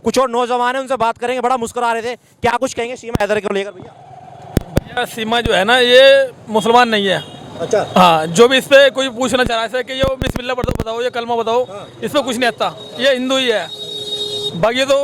कुछ और नौजवान है, उनसे बात करेंगे। बड़ा मुस्कुरा रहे थे, क्या कुछ कहेंगे सीमा हैदर को लेकर भैया? भैया सीमा जो है ना, ये मुसलमान नहीं है। अच्छा। हाँ, जो भी इस पे कोई पूछना चाह रहा है कि ये बिस्मिल्लाह बताओ, ये कलमा बताओ, इस पे कुछ नहीं आता। ये हिंदू ही है, बाकी तो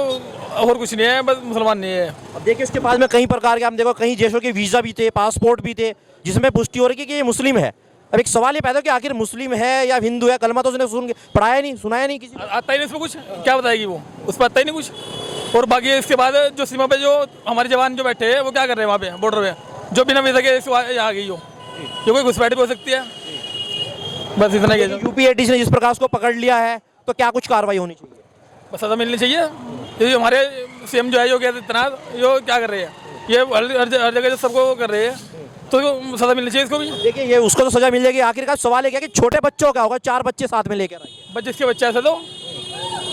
और कुछ नहीं है, बस मुसलमान नहीं है। अब देखिए उसके पास में कई प्रकार के, हम देखो कई देशों के वीज़ा भी थे, पासपोर्ट भी थे, जिसमें पुष्टि हो रही है कि ये मुस्लिम है। अब एक सवाल ये पैदा हो कि आखिर मुस्लिम है या हिंदू है? कलमा तो उसने सुन पढ़ाया नहीं, सुनाया नहीं किसी ने। आता ही नहीं इसमें कुछ, क्या बताएगी वो, उस पर आता ही नहीं कुछ। और बाकी इसके बाद जो सीमा पे जो हमारे जवान जो बैठे हैं, वो क्या कर रहे हैं वहाँ पे बॉर्डर पे, जो बिना वीज़ा के आ गई हो, ये कोई घुसपैठ भी हो सकती है। बस इतना ही है। यूपीएटी ने जिस प्रकार उसको पकड़ लिया है, तो क्या कुछ कार्रवाई होनी चाहिए? बस सज़ा मिलनी चाहिए। ये हमारे सीएम जो है योगी आदित्यनाथ, यो क्या कर रहे हैं, ये हर जगह जो सबको कर रहे हैं, तो सज़ा मिलनी चाहिए इसको भी। देखिए ये उसको तो सजा मिल जाएगी। आखिरकार सवाल है क्या कि छोटे बच्चों का होगा, 4 बच्चे साथ में लेकर आइए। बस जिसके बच्चे ऐसे दो,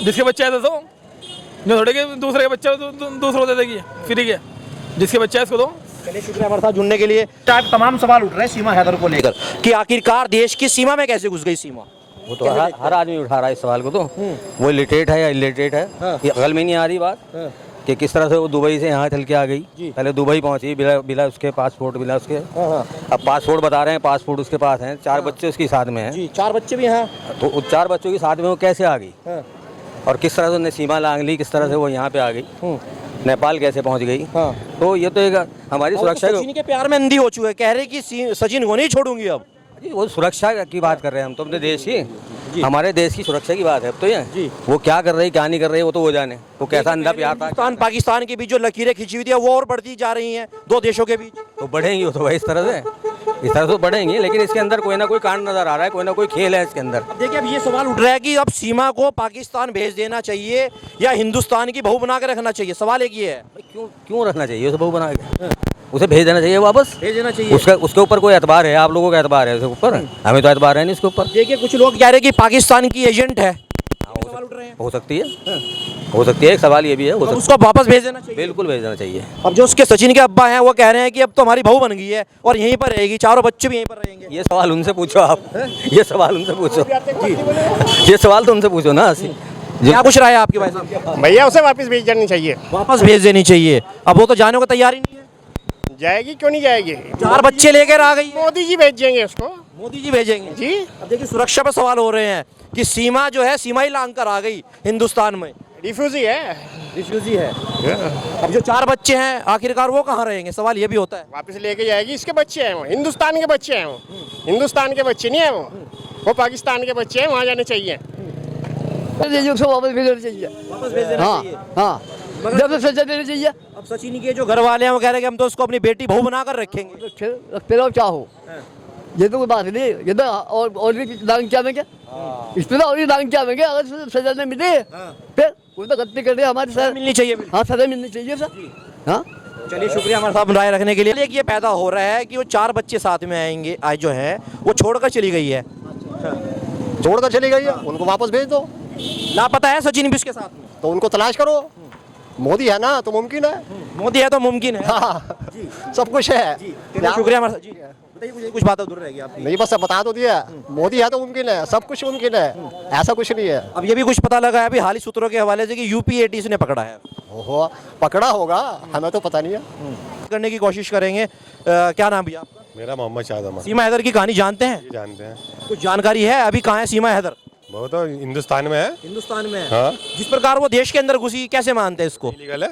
जिसके बच्चे ऐसे दो, जो थोड़े के दूसरे के बच्चे दूसरों दे देगी फ्री के, जिसके बच्चे है इसको दो। चलिए शुक्रिया हमारे साथ जुड़ने के लिए। तमाम सवाल उठ रहे हैं सीमा हैदर को लेकर कि आखिरकार देश की सीमा में कैसे घुस गई सीमा। वो तो हर आदमी उठा रहा है इस सवाल को। तो वो लिटरेट है या इलिटरेट है, ये अकल में नहीं आ रही बात कि किस तरह से वो दुबई से यहाँ चल के आ गई। पहले दुबई पहुंची बिना उसके पासपोर्ट, बिना उसके। अब पासपोर्ट बता रहे हैं, पासपोर्ट उसके पास है, 4 बच्चे उसके साथ में हैं। 4 बच्चे भी हैं, तो उस 4 बच्चों के साथ में वो कैसे आ गई, और किस तरह से उन्हें सीमा लांघ ली, किस तरह से वो यहाँ पे आ गई, नेपाल कैसे पहुँच गई। तो ये तो एक हमारी सुरक्षा। सचिन के प्यार में अंधी हो चुके हैं, कह रहे कि सचिन को नहीं छोड़ूंगी अब। वो सुरक्षा की बात कर रहे हैं हम तो, अपने देश की, हमारे देश की सुरक्षा की बात है अब तो। ये वो क्या कर रही, क्या नहीं कर रही, वो तो वो जाने, वो कैसा अंधा प्यार था। हिंदुस्तान पाकिस्तान के बीच जो लकीरें खिंची हुई थी वो और बढ़ती जा रही हैं 2 देशों के बीच। तो बढ़ेंगी वो तो भाई, इस तरह से बढ़ेंगी, लेकिन इसके अंदर कोई ना कोई कांड नजर आ रहा है, कोई ना कोई खेल है इसके अंदर। अब देखिए अब ये सवाल उठ रहा है कि अब सीमा को पाकिस्तान भेज देना चाहिए या हिंदुस्तान की बहू बना के रखना चाहिए। सवाल एक ये है, क्यों रखना चाहिए उसे बहू बना के? उसे भेज देना चाहिए वापस, भेज देना चाहिए। उसके ऊपर कोई एतबार है? आप लोगों का एतबार है उसके ऊपर, हमें तो एतबार है नहीं उसके ऊपर। देखिए कुछ लोग कह रहे हैं कि पाकिस्तान की एजेंट है। सवाल उठ रहे हैं। हो सकती है, हो सकती है। एक सवाल ये भी है, उसको वापस भेज देना चाहिए। बिल्कुल भेज देना चाहिए। अब जो उसके सचिन के अब्बा हैं वो कह रहे हैं कि अब तो हमारी बहू बन गई है और यहीं पर रहेगी, 4 बच्चे भी यहीं पर रहेंगे। ये सवाल उनसे पूछो आप, ये सवाल उनसे पूछो, ये सवाल तो उनसे पूछो ना। क्या कुछ राय है आपके भाई साहब? भैया उसे वापस भेज देनी चाहिए। वापस भेज देनी चाहिए। अब वो तो जाने को तैयार ही नहीं है। जाएगी क्यों नहीं जाएगी? 4 बच्चे लेकर आ गई। मोदी जी भेजेंगे उसको। मोदी जी भेजेंगे जी। अब देखिए सुरक्षा पे सवाल हो रहे हैं कि सीमा जो है सीमा ही लांघ कर आ गई हिंदुस्तान में। रिफ्यूजी है, रिफ्यूजी है। अब जो 4 बच्चे हैं आखिरकार वो कहाँ रहेंगे, सवाल ये भी होता है। वापस लेके जाएगी। इसके बच्चे हैं वो, हिंदुस्तान के बच्चे हैं वो, हिंदुस्तान के बच्चे नहीं है वो पाकिस्तान के बच्चे हैं, वहाँ जाने चाहिए। वापस भेज देना चाहिए। वापस भेज देना चाहिए। हाँ, जब सजा देना चाहिए। अब सचिन के जो घर वाले हैं वो कह रहे हैं कि हम तो उसको अपनी बेटी बहू बनाकर रखेंगे। फिर चाहो, ये तो कोई बात नहीं। ये तो और भी दांग क्या में क्या, इस पर और भी दांग क्या में क्या, अगर सजा नहीं मिले फिर वो तो गलती कर रहे हमारे सर। मिलनी चाहिए। हाँ, सजा मिलनी चाहिए सर। हाँ चलिए शुक्रिया हमारे साथ राय रखने के लिए। एक ये पैदा हो रहा है कि वो 4 बच्चे साथ में आएंगे, आज जो है वो छोड़कर चली गई है। छोड़कर चली गई है, उनको वापस भेज दो। लापता है सचिन भी उसके साथ में, तो उनको तलाश करो। मोदी है ना तो मुमकिन है। मोदी है तो मुमकिन है। हाँ, सब कुछ है। शुक्रिया हमारे साथ। जी बताइए, कुछ बात दूर रहेगी आपकी। नहीं, बस बता तो दिया, मोदी है तो मुमकिन है, सब कुछ मुमकिन है, ऐसा कुछ नहीं है। अब ये भी कुछ पता लगा है अभी हाल ही सूत्रों के हवाले से कि यूपीएटी ने पकड़ा है। ओहो, पकड़ा होगा, हमें तो पता नहीं है। करने की कोशिश करेंगे। क्या नाम भैया आपका? मेरा मोहम्मद शाहजहां। सीमा हैदर की कहानी जानते हैं? जानते हैं, कुछ जानकारी है? अभी कहाँ है सीमा हैदर? वो तो हिंदुस्तान में है। हिंदुस्तान में है। हाँ। जिस प्रकार वो देश के अंदर घुसी, कैसे मानते हैं इसको? इलीगल है,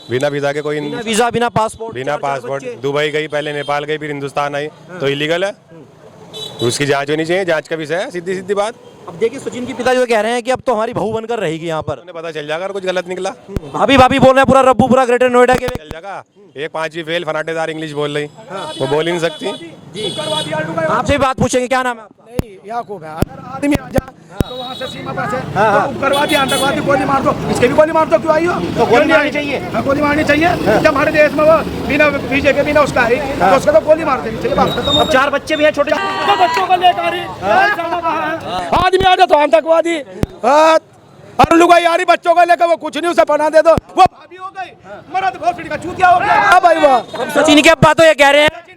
बिना वीजा के कोई, बिना वीजा बिना पासपोर्ट, बिना 4 पासपोर्ट बच्चे। दुबई गई, पहले नेपाल गई, फिर हिंदुस्तान आई, तो इलीगल है। उसकी जांच होनी चाहिए, जांच का विषय है, सीधी सीधी बात। अब देखिए सचिन की पिता जो कह रहे हैं कि अब तो हमारी बहू बनकर रहेगी यहाँ पर। उन्हें पता चल जाएगा अगर कुछ गलत निकला। भाभी भाभी बोल रहे हैं, पूरा रब्बू पूरा ग्रेटर नोएडा के। चल जाएगा। एक 5वीं फेल फनाटेदार इंग्लिश बोल रही, वो बोल ही नहीं सकती। आपसे भी बात पूछेंगे, क्या नाम है आपका? याकूब है। अगर आदमी आ जा तो वहाँ से सीमा पर से तो उग्रवादी आतंकवादी गोली मार दो, इसके भी गोली मार दो। क्यों आई हो? तो गोली मारनी चाहिए। हाँ, गोली मारनी चाहिए। जब हमारे देश में वो बिना वीजे के बिना उसका है तो उसको तो गोली मार देनी चाहिए। बात खत्म। अब 4 बच्चे भी हैं छोटे। तो बच्चों को लेकर ही आदमी आ जाए तो आतंकवादी और लुगाई यारी बच्चों को लेकर वो कुछ नहीं, उसे पढ़ा दे दो, वो भाभी हो गई, मर्द भोसड़ी का चूतिया हो गया। हाँ भाई, वो सचिन के अब्बा तो ये कह रहे हैं